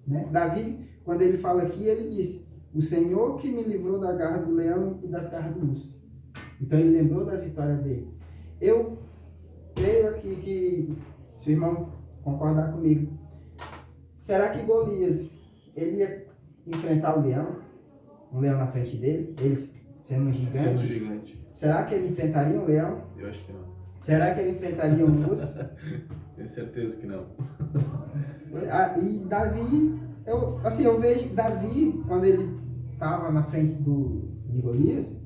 né? Davi, quando ele fala aqui, ele disse: o Senhor que me livrou da garra do leão e das garras do urso. Então ele lembrou das vitórias dele. Eu creio aqui que, se o irmão concordar comigo, será que Golias, ele ia enfrentar o leão? Um leão na frente dele? Ele sendo um gigante? Sendo um gigante. Será que ele enfrentaria um leão? Eu acho que não. Será que ele enfrentaria um urso? Tenho certeza que não. E Davi, eu vejo Davi, quando ele estava na frente de Golias,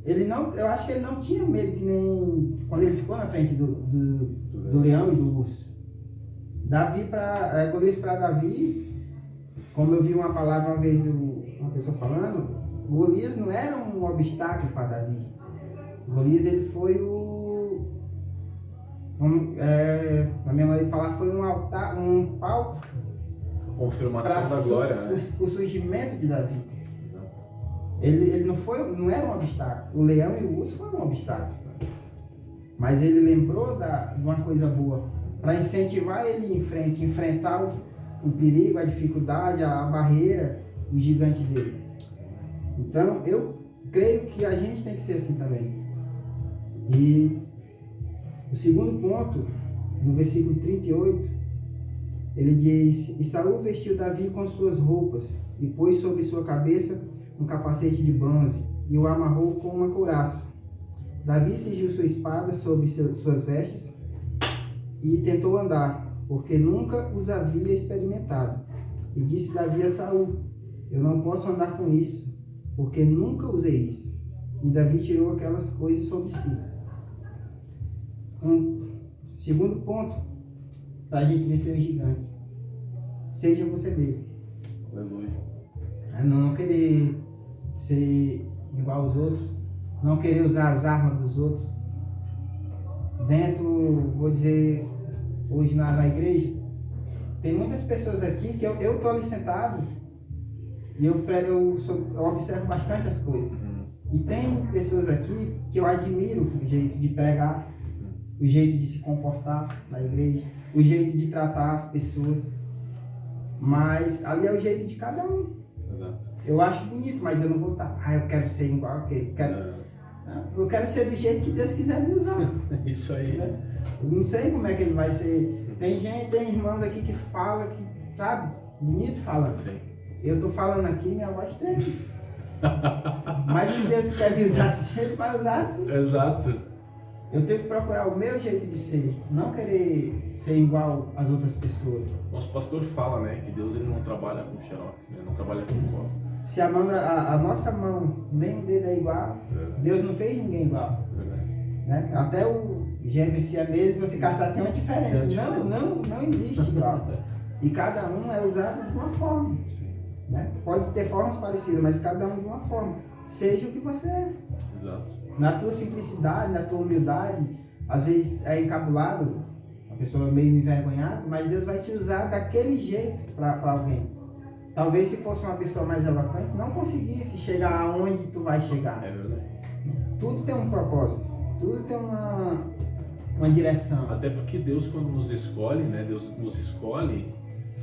eu acho que ele não tinha medo, que nem quando ele ficou na frente do leão e do urso. Golias para Davi, como eu vi uma palavra uma vez, uma pessoa falando, Golias não era um obstáculo para Davi. Golias, ele foi na minha maneira de falar, foi um altar, um palco, confirmação da glória, né? O surgimento de Davi. Exato. Ele não era um obstáculo. O leão e o urso foram um obstáculo. Mas ele lembrou de uma coisa boa, para incentivar ele em frente, enfrentar o perigo, a dificuldade, a barreira, o gigante dele. Então, eu creio que a gente tem que ser assim também. E o segundo ponto, no versículo 38, ele diz: e Saul vestiu Davi com suas roupas e pôs sobre sua cabeça um capacete de bronze e o amarrou com uma couraça. Davi cingiu sua espada sobre suas vestes e tentou andar, porque nunca os havia experimentado. E disse Davi a Saul: eu não posso andar com isso, porque nunca usei isso. E Davi tirou aquelas coisas sobre si. Um segundo ponto, para a gente vencer o gigante: seja você mesmo. Aleluia. Não querer ser igual aos outros, não querer usar as armas dos outros. Vou dizer, hoje na igreja, tem muitas pessoas aqui que eu estou ali sentado e eu observo bastante as coisas. E tem pessoas aqui que eu admiro o jeito de pregar, o jeito de se comportar na igreja, o jeito de tratar as pessoas. Mas ali é o jeito de cada um. Exato. Eu acho bonito, mas eu não vou estar. Eu quero ser igual aquele. Eu quero ser do jeito que Deus quiser me usar. Isso aí. Eu não sei como é que ele vai ser. Tem irmãos aqui que falam, que, sabe, bonito fala. Sim. Eu tô falando aqui, minha voz treme. Mas se Deus quer me usar assim, ele vai usar assim. Exato. Eu tenho que procurar o meu jeito de ser, não querer ser igual às outras pessoas. Nosso pastor fala, né, que Deus ele não trabalha com xerox, né, não trabalha com copo. Se a nossa mão, nem o dedo é igual, Deus não fez ninguém igual. Né? Até o gêmeo siamês, você caçar, tem uma diferença. Não existe igual. E cada um é usado de uma forma. Né? Pode ter formas parecidas, mas cada um de uma forma. Seja o que você é. Exato. Na tua simplicidade, na tua humildade, às vezes é encabulado, a pessoa meio envergonhada, mas Deus vai te usar daquele jeito para alguém. Talvez se fosse uma pessoa mais eloquente, não conseguisse chegar aonde tu vai chegar. É verdade. Tudo tem um propósito, tudo tem uma direção. Até porque Deus, quando nos escolhe, né, Deus nos escolhe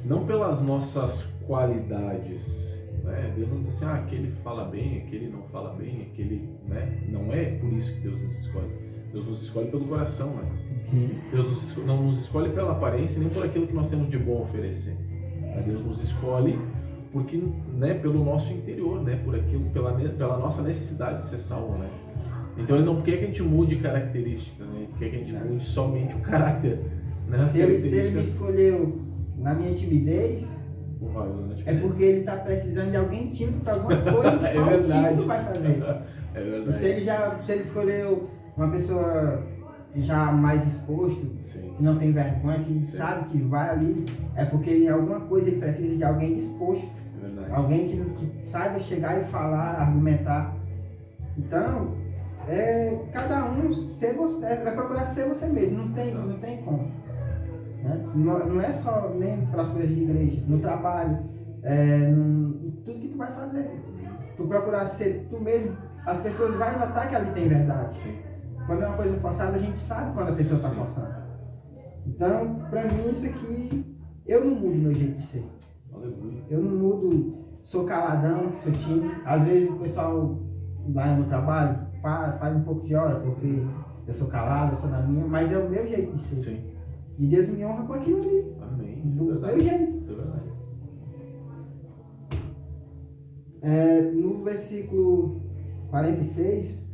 não pelas nossas qualidades, né? Deus não diz assim, aquele fala bem, aquele não fala bem, aquele, né? Não é por isso que Deus nos escolhe. Deus nos escolhe pelo coração, né? Sim. Deus não nos escolhe pela aparência, nem por aquilo que nós temos de bom a oferecer. Deus nos escolhe porque, né, pelo nosso interior, né? Por aquilo, pela nossa necessidade de ser salvo, né? Então ele não quer que a gente mude características, né? Ele quer que a gente mude somente o caráter, né? Se ele me escolheu na minha timidez, é porque ele está precisando de alguém tímido para alguma coisa que só o tímido vai fazer. É verdade. Se ele escolheu uma pessoa já mais exposto, Sim. que não tem vergonha, que sabe que vai ali, é porque em alguma coisa ele precisa de alguém disposto. É verdade. Alguém que saiba chegar e falar, argumentar. Então, cada um vai procurar ser você mesmo, não tem como. Né? Não é só nem para as coisas de igreja, no trabalho, em tudo que tu vai fazer. Tu procurar ser tu mesmo, as pessoas vão notar que ali tem verdade. Sim. Quando é uma coisa forçada, a gente sabe quando a pessoa está forçando. Então, para mim, isso aqui, eu não mudo meu jeito de ser. Aleluia. Eu não mudo, sou caladão, sou tímido. Às vezes o pessoal vai no trabalho, faz um pouco de hora, porque eu sou calado, eu sou na minha, mas é o meu jeito de ser. Sim. E Deus me honra com aquilo ali. Amém. Do Verdade. meu jeito. Isso é verdade. No versículo 46,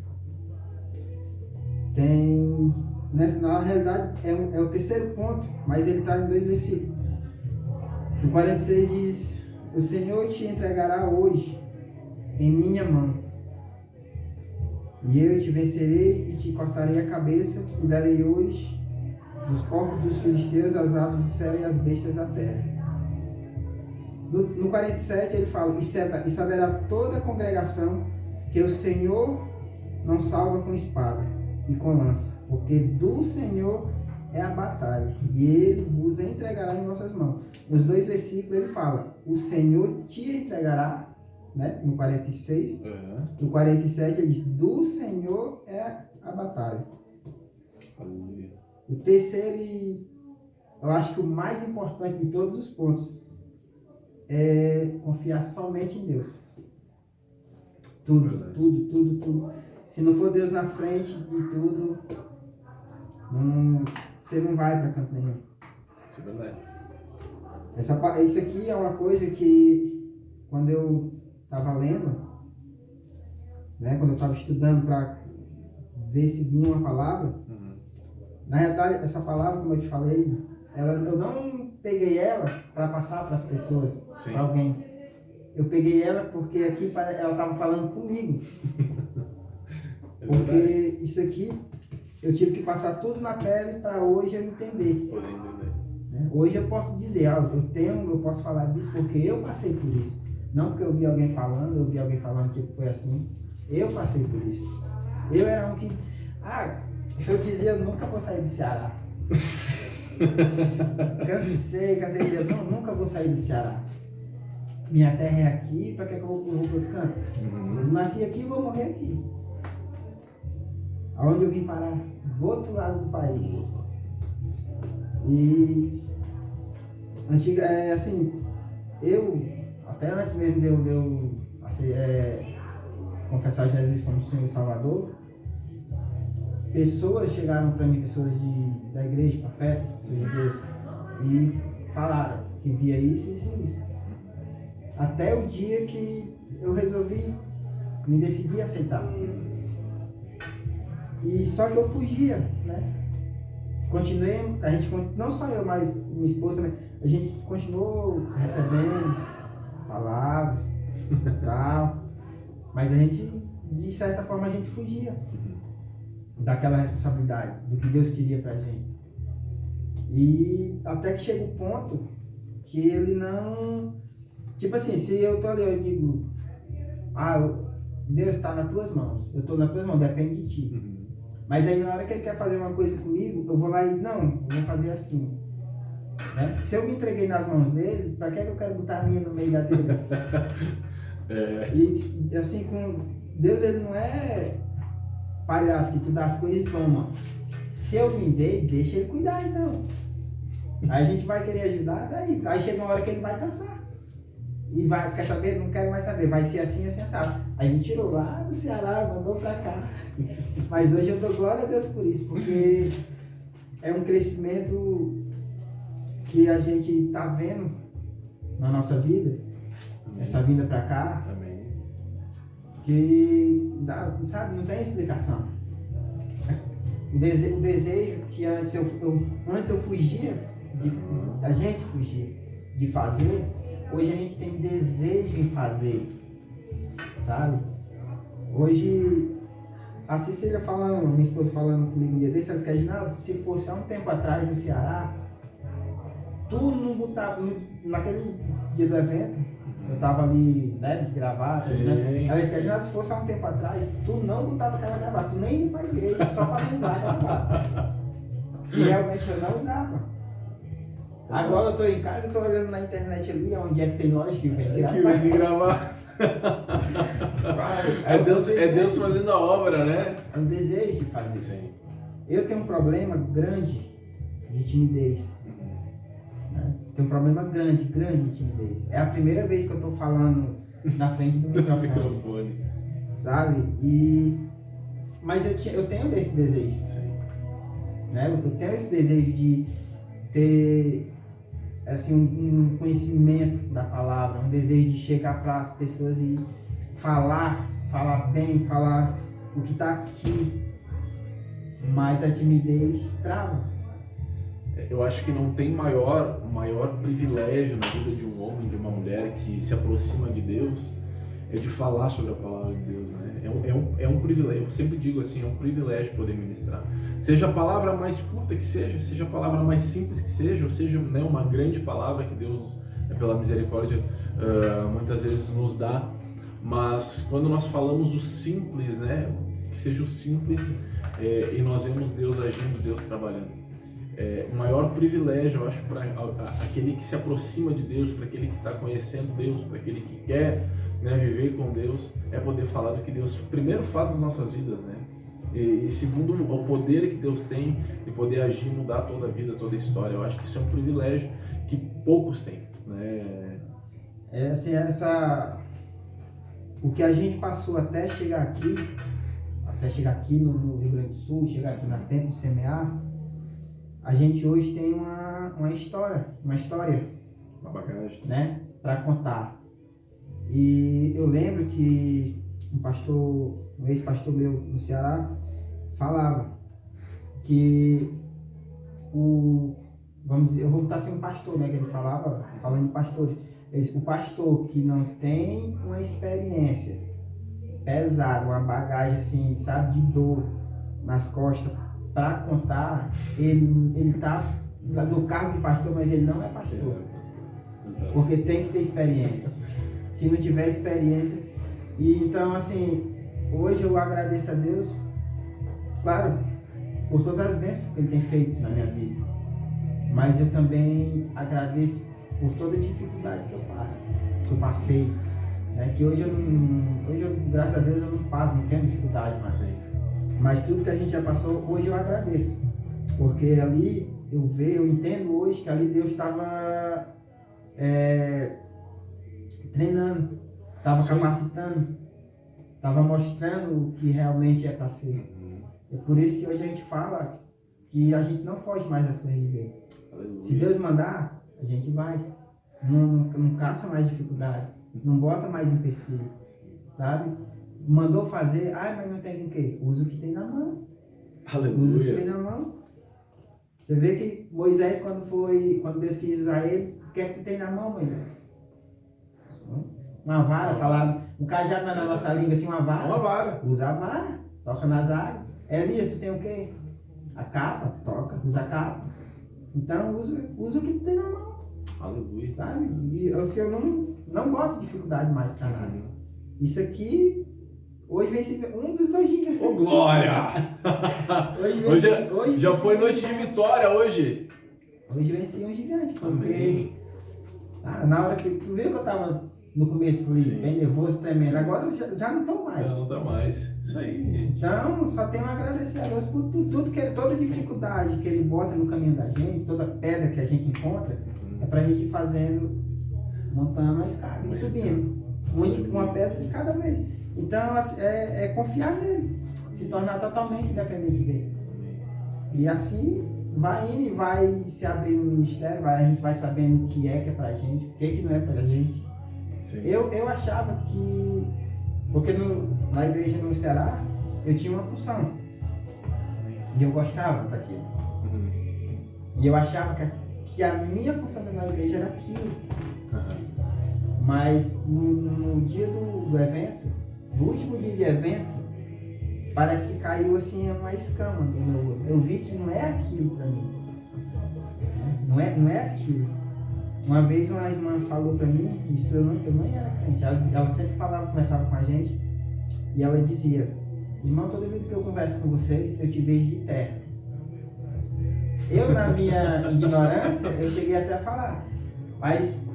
tem. Na realidade, é o terceiro ponto, mas ele está em 2 versículos. No 46 diz: o Senhor te entregará hoje em minha mão, e eu te vencerei e te cortarei a cabeça, e darei hoje dos corpos dos filisteus as aves do céu e as bestas da terra. No 47 ele fala: e saberá toda a congregação que o Senhor não salva com espada e com lança, porque do Senhor é a batalha, e ele vos entregará em vossas mãos. Nos 2 versículos ele fala: o Senhor te entregará, né? No 46. No 47 ele diz: do Senhor é a batalha. Aleluia. O terceiro, e eu acho que o mais importante de todos os pontos, é confiar somente em Deus. Tudo. Se não for Deus na frente de tudo, você não vai para canto nenhum. Isso é verdade. Isso aqui é uma coisa que, quando eu estava lendo, né, quando eu estava estudando para ver se vinha uma palavra, na realidade, essa palavra, como eu te falei, eu não peguei ela para passar para as pessoas, para alguém. Eu peguei ela porque aqui ela estava falando comigo. Porque isso aqui, eu tive que passar tudo na pele para hoje eu entender. Hoje eu posso dizer, eu posso falar disso porque eu passei por isso. Não porque eu vi alguém falando, tipo, foi assim. Eu passei por isso. Eu era um que... eu dizia, nunca vou sair do Ceará. Cansei de dizer, nunca vou sair do Ceará. Minha terra é aqui, para que eu vou para outro canto? Eu nasci aqui e vou morrer aqui. Aonde eu vim parar? Do outro lado do país. E... eu, até antes mesmo de eu confessar Jesus como Senhor e Salvador, pessoas chegaram para mim, pessoas da igreja, profetas, pessoas de Deus, e falaram que via isso. Até o dia que eu resolvi, me decidi aceitar. E só que eu fugia, né? Continuei, não só eu, mas minha esposa também, a gente continuou recebendo palavras e tal, mas a gente, de certa forma, a gente fugia daquela responsabilidade, do que Deus queria pra gente. E até que chega o ponto que ele não... Tipo assim, se eu tô ali, eu digo, Deus está nas tuas mãos, eu tô nas tuas mãos, depende de ti. Mas aí na hora que ele quer fazer uma coisa comigo, eu vou lá e, não, eu vou fazer assim. Né? Se eu me entreguei nas mãos dele, pra que eu quero botar a minha no meio da dele? E assim, com Deus, ele não é palhaço que tu dá as coisas e toma. Se eu me dei, deixa ele cuidar então. Aí a gente vai querer ajudar, daí. Aí chega uma hora que ele vai cansar. E vai, quer saber? Não quero mais saber, vai ser assim, assado. Aí me tirou lá do Ceará, mandou pra cá. Mas hoje eu dou glória a Deus por isso, porque é um crescimento que a gente tá vendo na nossa vida, essa vinda pra cá, que sabe, não tem explicação. O desejo que antes eu fugia, a gente fugia de fazer, hoje a gente tem desejo em fazer, sabe? Hoje, a Cecília falando, minha esposa falando comigo um dia desse, ela disse, Reginaldo, se fosse há um tempo atrás no Ceará, tu não botava, naquele dia do evento, eu tava ali, né, de gravata, né? Ela disse, Reginaldo, se fosse há um tempo atrás, tu não botava aquela gravata, tu nem ia pra igreja só pra não usar aquela gravata. E realmente eu não usava. Agora eu tô em casa e tô olhando na internet ali, onde é que tem loja que vem gravar. É Deus fazendo a obra, né? É um desejo de fazer. Sim. Eu tenho um problema grande de timidez. Né? tenho um problema grande de timidez. É a primeira vez que eu tô falando na frente do microfone, sabe? Mas eu tenho esse desejo. Sim. Né? Eu tenho esse desejo de ter assim, um conhecimento da palavra, um desejo de chegar para as pessoas e falar bem, falar o que está aqui, mas a timidez trava. Eu acho que não tem maior privilégio na vida de um homem, de uma mulher que se aproxima de Deus, é de falar sobre a palavra de Deus, né? É um privilégio, eu sempre digo assim, é um privilégio poder ministrar. Seja a palavra mais curta que seja a palavra mais simples que seja, ou seja, né, uma grande palavra que Deus, pela misericórdia, muitas vezes nos dá. Mas quando nós falamos o simples, né, que seja o simples, e nós vemos Deus agindo, Deus trabalhando. O maior privilégio, eu acho, para aquele que se aproxima de Deus, para aquele que está conhecendo Deus, para aquele que quer, né, viver com Deus, é poder falar do que Deus primeiro faz nas nossas vidas, né? E segundo, o poder que Deus tem de poder agir e mudar toda a vida, toda a história. Eu acho que isso é um privilégio que poucos têm, né? Assim, o que a gente passou até chegar aqui no Rio Grande do Sul, chegar aqui na Tempo de Semear, a gente hoje tem uma história, Uma bagagem, né, para contar. E eu lembro que um ex-pastor meu no Ceará falava que vamos dizer, eu vou botar assim um pastor, né, que ele falava, falando de pastores, o pastor que não tem uma experiência pesada, uma bagagem assim, sabe, de dor nas costas para contar, ele tá no cargo de pastor, mas ele não é pastor. Porque tem que ter experiência. Se não tiver experiência. E então, assim, hoje eu agradeço a Deus, claro, por todas as bênçãos que Ele tem feito na minha vida. Mas eu também agradeço por toda a dificuldade que eu passei. Né? Que hoje eu, graças a Deus, eu não passo, não tenho dificuldade mais. Mas tudo que a gente já passou, hoje eu agradeço. Porque ali eu entendo hoje que ali Deus estava treinando, estava capacitando, estava mostrando o que realmente é para ser. É por isso que hoje a gente fala que a gente não foge mais das coisas de Deus. Aleluia. Se Deus mandar, a gente vai. Não caça mais dificuldade, não bota mais empecilho, sabe? Mandou fazer, mas não tem o quê? Usa o que tem na mão. Aleluia. Usa o que tem na mão. Você vê que Moisés, quando Deus quis usar ele, o que é que tu tem na mão, Moisés? Uma vara, falar, um cajado na nossa língua, assim, uma vara. Uma vara. Usa a vara, toca nas águas. Elias, tu tem o quê? A capa, toca, usa a capa. Então, usa o que tu tem na mão. Aleluia. Sabe? E assim, eu não boto dificuldade mais pra nada. Isso aqui, hoje vem ser um dos dois gigantes. Ô, glória! Hoje já foi noite de vitória, hoje. Hoje vem ser um gigante, porque na hora que tu viu que eu tava no começo ali, bem nervoso, tremendo, agora eu já não tô mais. Já não tá mais. Isso aí, gente. Então, só tenho a agradecer a Deus por tudo toda dificuldade que Ele bota no caminho da gente, toda pedra que a gente encontra, é pra gente ir fazendo, montando a escada e subindo. Uma pedra de cada vez. Então, é confiar nele, se tornar totalmente dependente dele. E assim, vai indo e vai se abrindo no ministério, a gente vai sabendo o que é pra gente, o que não é pra gente. Eu achava que, porque na igreja no Ceará, eu tinha uma função. E eu gostava daquilo. E eu achava que a minha função na igreja era aquilo. Mas no dia do evento, no último dia de evento, parece que caiu assim uma escama do meu olho. Eu vi que não é aquilo para mim. Não é aquilo. Uma vez uma irmã falou para mim, isso eu nem era crente, ela sempre conversava com a gente, e ela dizia: irmão, toda vez que eu converso com vocês, eu te vejo de terra. Eu, na minha ignorância, eu cheguei até a falar. Mas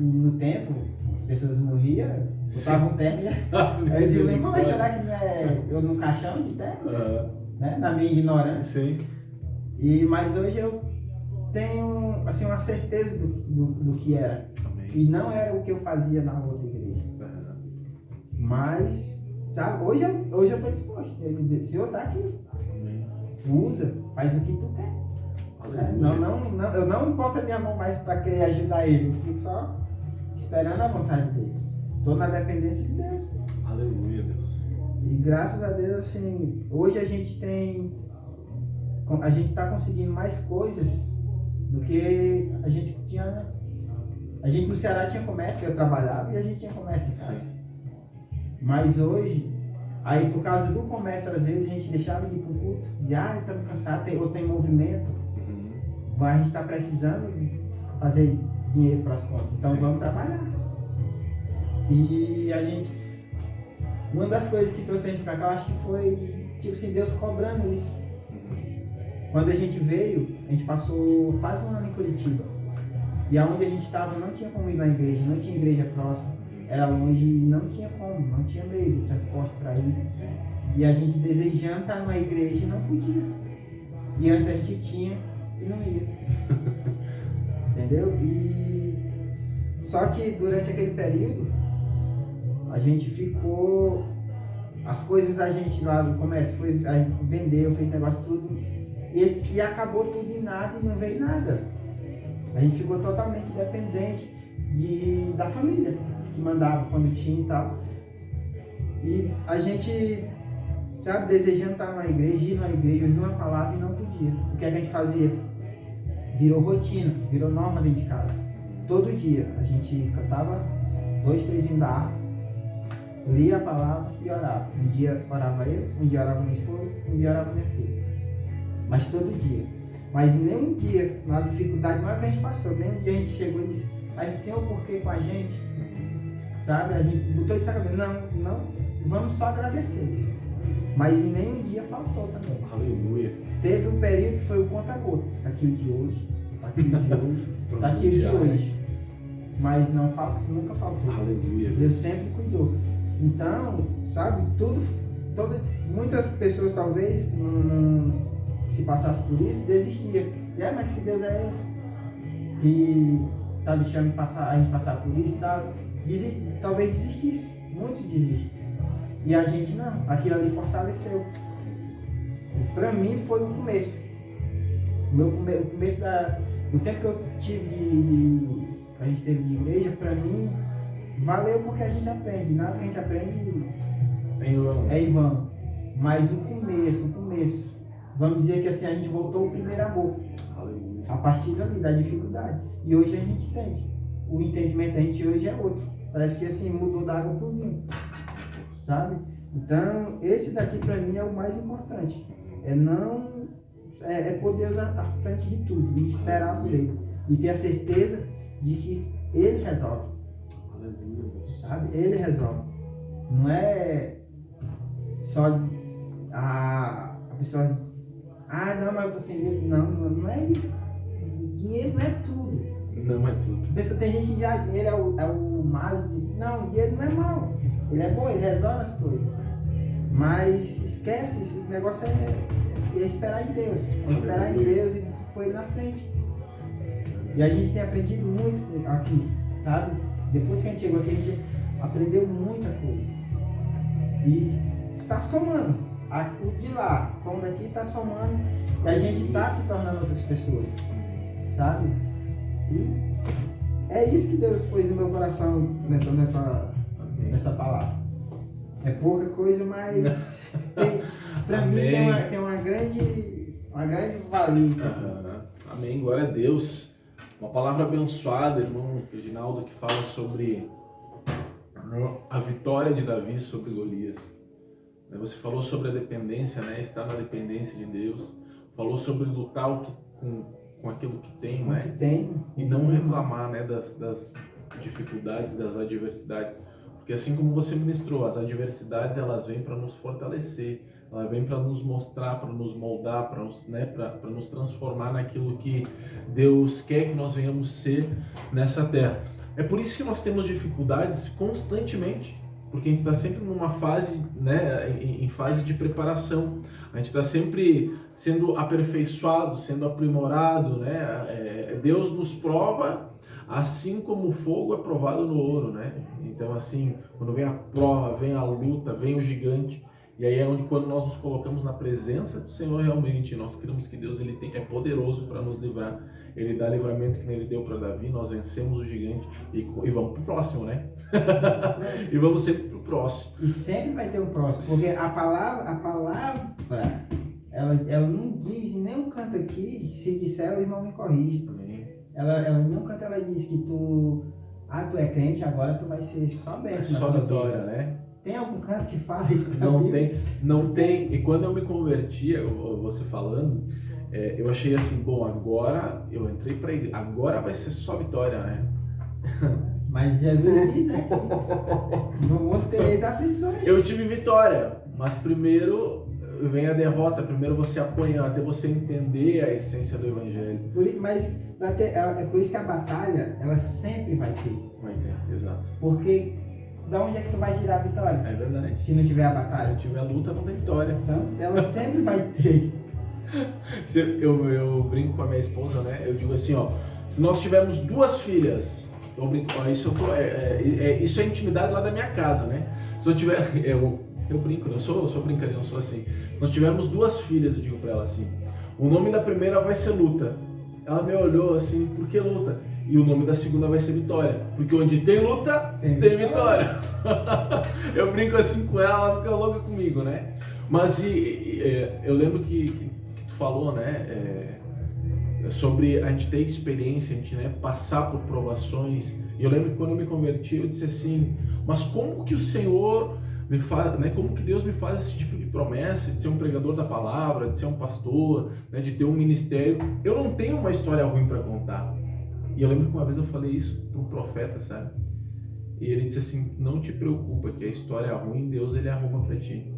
no tempo, as pessoas morriam, botavam terra e eu dizia: irmão, mas será que não é eu no caixão de terra? Né? Na minha ignorância. Sim. Mas hoje eu tenho assim, uma certeza do que era. Amém. E não era o que eu fazia na outra igreja. Mas, sabe, hoje eu estou disposto. O Senhor está aqui. Amém. Usa, faz o que tu quer. Aleluia. Eu não boto a minha mão mais para querer ajudar ele. Eu fico só esperando a vontade dele. Estou na dependência de Deus. Aleluia, Deus. E graças a Deus, assim, hoje a gente está conseguindo mais coisas do que a gente tinha antes. A gente no Ceará tinha comércio, eu trabalhava e a gente tinha comércio em casa. Sim. Mas hoje, aí por causa do comércio, às vezes a gente deixava de ir para o culto, estamos cansados, ou tem movimento, a gente está precisando fazer dinheiro para as contas, então Sim. Vamos trabalhar. E uma das coisas que trouxe a gente para cá, eu acho que foi, tipo assim, Deus cobrando isso. Quando a gente veio, a gente passou quase um ano em Curitiba. E aonde a gente estava não tinha como ir na igreja, não tinha igreja próxima. Era longe e não tinha como, não tinha meio de transporte para ir. Sim. E a gente desejando estar numa igreja e não podia. E antes a gente tinha e não ia. Entendeu? E só que durante aquele período, a gente ficou... As coisas da gente lá do comércio, a gente vendeu, fez negócio tudo. E acabou tudo em nada e não veio nada. A gente ficou totalmente dependente da família, que mandava quando tinha e tal. E a gente, sabe, desejando estar numa igreja, ir numa igreja, ouvir uma palavra e não podia. O que a gente fazia? Virou rotina, virou norma dentro de casa. Todo dia a gente cantava 2, 3 hinos da harpa, lia a palavra e orava. Um dia orava eu, um dia orava minha esposa, um dia orava minha filha. Mas todo dia. Mas nem um dia, na dificuldade maior que a gente passou, nem um dia a gente chegou e disse, mas Senhor, por que com a gente? Sabe? A gente botou isso na cabeça. Não, vamos só agradecer. Mas em nenhum dia faltou também. Aleluia. Teve um período que foi o conta-gota. Tá aqui o de hoje, tá aqui o de hoje, tá aqui o de hoje. Mas nunca faltou. Aleluia. Deus sempre cuidou. Então, sabe, muitas pessoas talvez se passasse por isso, desistia. Mas que Deus é esse? Que tá deixando a gente passar por isso, talvez desistisse. Muitos desistem. E a gente não. Aquilo ali fortaleceu. Para mim foi o começo. O começo do tempo que eu tive que a gente teve de igreja, para mim valeu porque a gente aprende. Nada que a gente aprende é em vão. Mas o começo. Vamos dizer que assim a gente voltou ao primeiro amor. Aleluia. A partir dali, da dificuldade. E hoje a gente entende. O entendimento da gente hoje é outro. Parece que assim mudou da água para o vinho. Sabe? Então, esse daqui para mim é o mais importante. É pôr Deus à frente de tudo. E esperar por Ele. E ter a certeza de que Ele resolve. Aleluia. Sabe? Ele resolve. Não é só a pessoa... não, mas eu tô sem dinheiro. Não é isso. Dinheiro não é tudo. Não é tudo. Tem gente que já dinheiro é o mal. Não, dinheiro não é mal. Ele é bom, ele resolve as coisas. Mas esquece, esse negócio é esperar em Deus. É esperar em Deus e pôr Ele na frente. E a gente tem aprendido muito aqui, sabe? Depois que a gente chegou aqui, a gente aprendeu muita coisa. E tá somando. O de lá, como daqui, tá somando. E a gente tá se tornando outras pessoas. Sabe? E é isso que Deus pôs no meu coração nessa palavra. É pouca coisa, mas para mim tem uma grande valência. Amém, glória a Deus. Uma palavra abençoada, irmão Reginaldo, que fala sobre a vitória de Davi sobre Golias. Você falou sobre a dependência, né? Estar na dependência de Deus. Falou sobre lutar com aquilo que tem, né? Que tem. E não reclamar, né, das dificuldades, das adversidades. Porque assim como você ministrou, as adversidades elas vêm para nos fortalecer, elas vêm para nos mostrar, para nos moldar, para nos transformar naquilo que Deus quer que nós venhamos ser nessa terra. É por isso que nós temos dificuldades constantemente, porque a gente está sempre numa fase, né, em fase de preparação. A gente está sempre sendo aperfeiçoado, sendo aprimorado, né? Deus nos prova assim como o fogo é provado no ouro, né? Então, assim, quando vem a prova, vem a luta, vem o gigante, e aí é onde, quando nós nos colocamos na presença do Senhor, realmente nós cremos que Deus é poderoso para nos livrar. Ele dá livramento que nem ele deu para Davi, nós vencemos o gigante e vamos pro próximo, né? E vamos sempre pro próximo. E sempre vai ter um próximo, porque a palavra ela não diz em nenhum canto aqui, se disser o irmão me corrige. Ela em nenhum canto ela diz que tu é crente, agora tu vai ser só bênção. Só vitória, né? Tem algum canto que fala isso? Não tem. E quando eu me converti, você falando, eu achei assim, bom, agora eu entrei para ele, agora vai ser só vitória, né? Mas Jesus diz, né, que não tereis aflições. Eu tive vitória, mas primeiro vem a derrota, primeiro você apanha, até você entender a essência do evangelho. Mas é por isso que a batalha, ela sempre vai ter. Vai ter, exato. Porque da onde é que tu vai tirar a vitória? É verdade. Se não tiver a batalha. Se não tiver a luta, não tem vitória. Então, ela sempre vai ter. Eu brinco com a minha esposa, né? Eu digo assim, ó, se nós tivermos 2 filhas, eu brinco, ó, isso é intimidade lá da minha casa, né? Se eu tiver, eu brinco, eu sou brincadeira, eu sou assim. Se nós tivermos 2 filhas, eu digo pra ela assim, o nome da primeira vai ser Luta. Ela me olhou assim, por que luta? E o nome da segunda vai ser Vitória, porque onde tem luta, tem vitória. Eu brinco assim com ela, ela fica louca comigo, né? Mas eu lembro que tu falou, né? Sobre a gente ter experiência, a gente, né, passar por provações. E eu lembro que quando eu me converti, eu disse assim, mas como que o Senhor me faz, né, como que Deus me faz esse tipo de promessa de ser um pregador da palavra, de ser um pastor, né, de ter um ministério? Eu não tenho uma história ruim para contar. E eu lembro que uma vez eu falei isso para um profeta, sabe? E ele disse assim, não te preocupa, que a história ruim, Deus ele arruma para ti.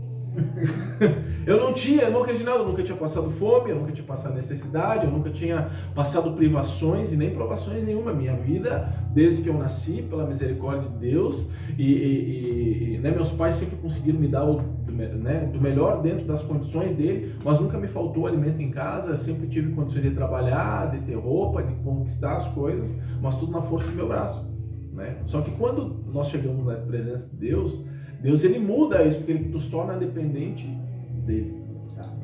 Eu nunca tinha passado fome, eu nunca tinha passado necessidade, eu nunca tinha passado privações e nem provações nenhuma. Minha vida, desde que eu nasci, pela misericórdia de Deus, né, meus pais sempre conseguiram me dar do melhor dentro das condições dele, mas nunca me faltou alimento em casa, sempre tive condições de trabalhar, de ter roupa, de conquistar as coisas, mas tudo na força do meu braço, né? Só que quando nós chegamos na presença de Deus ele muda isso, porque ele nos torna dependente dele,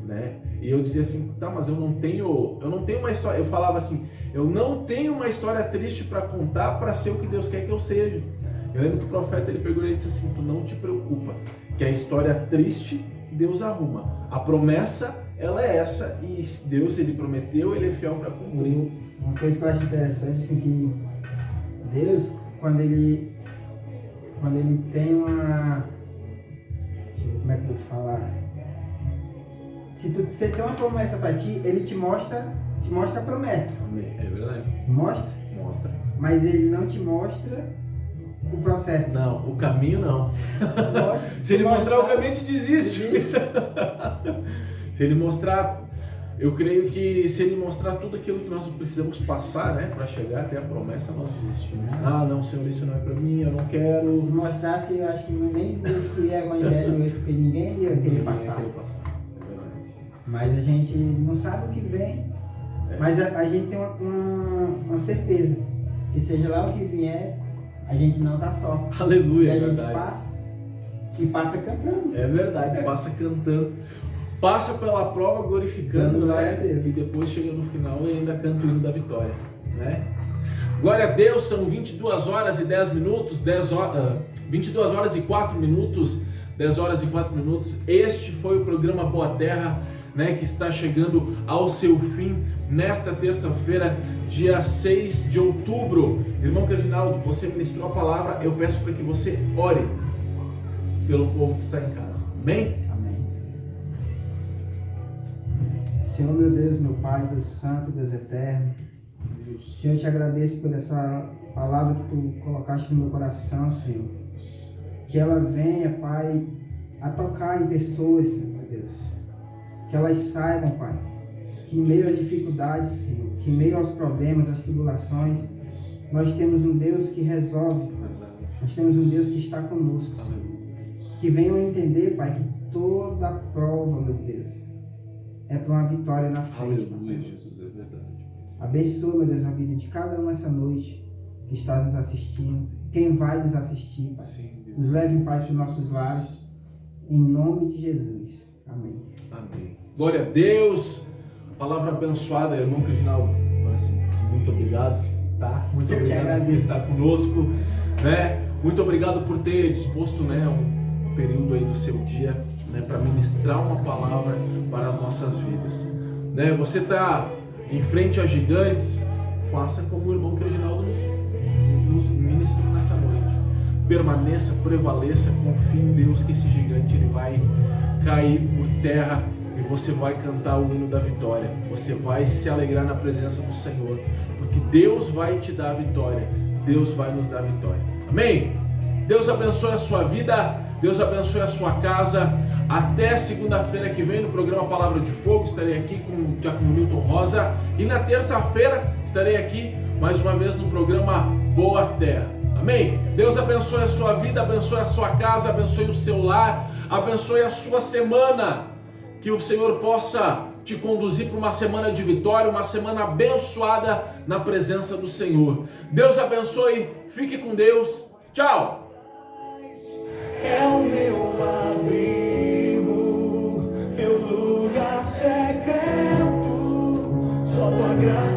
né? E eu dizia assim, tá, mas eu não tenho uma história, eu falava assim, eu não tenho uma história triste para contar para ser o que Deus quer que eu seja. Eu lembro que o profeta ele pegou e ele disse assim, tu não te preocupa, que a história triste Deus arruma, a promessa ela é essa e Deus ele prometeu, ele é fiel para cumprir. Uma coisa que eu acho interessante assim, que Deus quando ele tem uma... Deixa eu ver como é que eu vou te falar. Se tem uma promessa para ti, ele te mostra a promessa. É verdade. Mostra? Mostra. Mas ele não te mostra o processo. Não, o caminho não. Se ele mostrar o caminho, a gente desiste. Se ele mostrar... Eu creio que se ele mostrar tudo aquilo que nós precisamos passar, né, para chegar até a promessa, nós desistimos. Ah, não, Senhor, isso não é para mim, eu não quero. Se mostrasse, eu acho que nem existiria evangelho hoje, porque ninguém ia querer passar. Mas a gente não sabe o que vem, mas a gente tem uma certeza, que seja lá o que vier, a gente não está só. Aleluia, e a é gente verdade. passa cantando. É verdade, passa cantando. Passa pela prova glorificando, glória a Deus. E depois chega no final e ainda canta o hino da vitória, né? Glória a Deus, são 22 horas e 10 minutos, 22 horas e 4 minutos, 10 horas e 4 minutos. Este foi o programa Boa Terra, né, que está chegando ao seu fim nesta terça-feira, dia 6 de outubro. Irmão Cardinaldo, você ministrou a palavra, eu peço para que você ore pelo povo que está em casa. Amém? Senhor, meu Deus, meu Pai, Deus Santo, Deus Eterno, Senhor, eu te agradeço por essa palavra que Tu colocaste no meu coração, Senhor. Que ela venha, Pai, a tocar em pessoas, Senhor, meu Deus. Que elas saibam, Pai, que em meio às dificuldades, Senhor, que em meio aos problemas, às tribulações, nós temos um Deus que resolve, nós temos um Deus que está conosco, Senhor. que venham a entender, Pai, que toda prova, meu Deus, é para uma vitória na frente. Aleluia, Jesus, é verdade. Abençoa, meu Deus, a vida de cada um essa noite que está nos assistindo, quem vai nos assistir, Pai. Sim, Deus. Nos leve em paz para os nossos lares, em nome de Jesus. Amém. Amém. Glória a Deus. Palavra abençoada, irmão Reginaldo. Agora sim, muito obrigado, tá? Muito Eu que obrigado por agradeço. estar conosco, né? Muito obrigado por ter disposto, né, um período aí do seu dia, né, para ministrar uma palavra para as nossas vidas, né? Você está em frente a gigantes, faça como o irmão Reginaldo nos ministrou nessa noite. Permaneça, prevaleça, confie em Deus que esse gigante ele vai cair por terra e você vai cantar o hino da vitória. Você vai se alegrar na presença do Senhor, porque Deus vai te dar a vitória. Deus vai nos dar a vitória. Amém? Deus abençoe a sua vida, Deus abençoe a sua casa. Até segunda-feira que vem no programa Palavra de Fogo, estarei aqui com o Diácono Milton Rosa. E na terça-feira estarei aqui mais uma vez no programa Boa Terra. Amém? Deus abençoe a sua vida, abençoe a sua casa, abençoe o seu lar, abençoe a sua semana. Que o Senhor possa te conduzir para uma semana de vitória, uma semana abençoada na presença do Senhor. Deus abençoe, fique com Deus. Tchau! É o meu abrigo, meu lugar secreto, só tua graça.